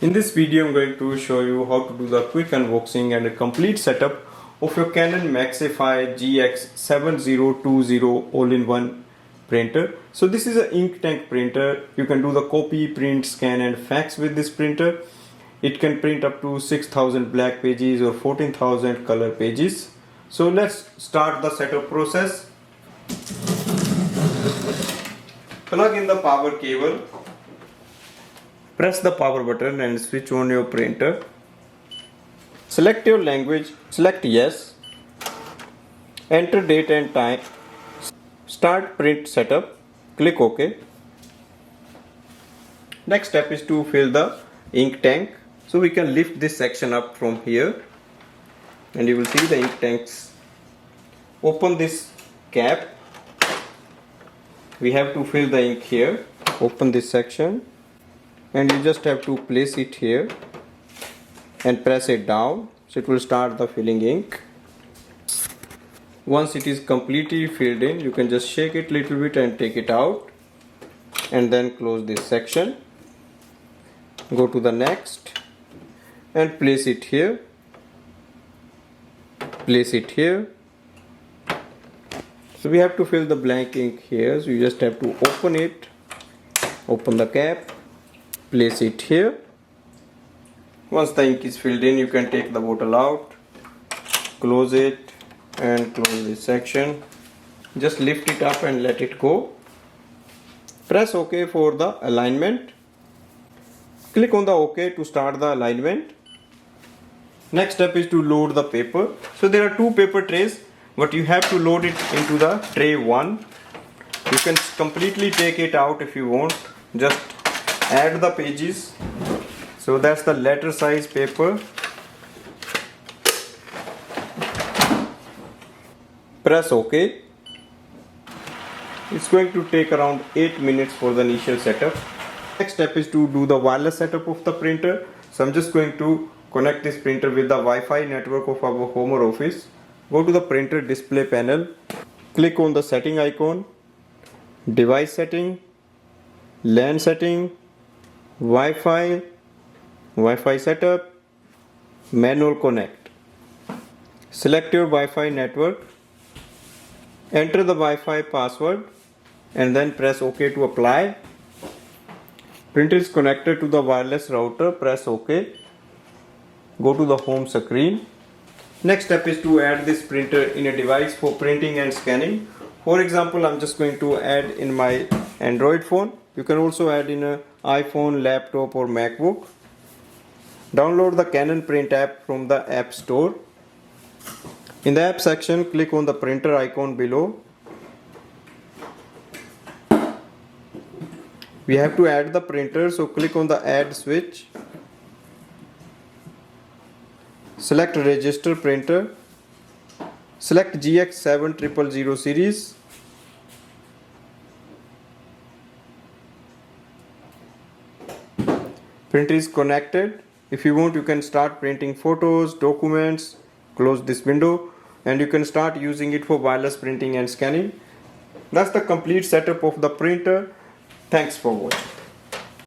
In this video, I'm going to show you how to do the quick unboxing and a complete setup of your Canon Maxify GX7020 all-in-one printer. So this is an ink tank printer. You can do the copy, print, scan and fax with this printer. It can print up to 6,000 black pages or 14,000 color pages. So let's start the setup process. Plug in the power cable. Press the power button and switch on your printer. Select your language, select yes. Enter date and time. Start print setup. Click OK. Next step is to fill the ink tank. So we can lift this section up from here and you will see the ink tanks. Open this cap. We have to fill the ink here. Open this section. And you just have to place it here and press it down, so it will start the filling ink. Once it is completely filled in, you can just shake it a little bit and take it out and then close this section. Go to the next and place it here. Place it here. So we have to fill the blank ink here, so you just have to open it, open the cap, place it here. Once the ink is filled in, you can take the bottle out, close it and close this section. Just lift it up and let it go. Press OK for the alignment. Click on the OK to start the alignment. Next step is to load the paper. So there are two paper trays, but you have to load it into the tray 1. You can completely take it out if you want. Just add the pages. So that's the letter size paper. Press OK. It's going to take around 8 minutes for the initial setup. Next step is to do the wireless setup of the printer. So I'm just going to connect this printer with the Wi-Fi network of our home or office. Go to the printer display panel. Click on the setting icon, device setting, LAN setting, Wi-Fi, Wi-Fi setup, manual connect. Select your Wi-Fi network, enter the Wi-Fi password and then press OK to apply. Printer is connected to the wireless router, press OK. Go to the home screen. Next step is to add this printer in a device for printing and scanning. For example, I'm just going to add in my Android phone. You can also add in an iPhone, laptop or MacBook. Download the Canon Print App from the App Store. In the app section, click on the printer icon below. We have to add the printer, so click on the add switch. Select register printer. Select GX7020 series. Printer is connected. If you want, you can start printing photos, documents. Close this window and you can start using it for wireless printing and scanning. That's the complete setup of the printer. Thanks for watching.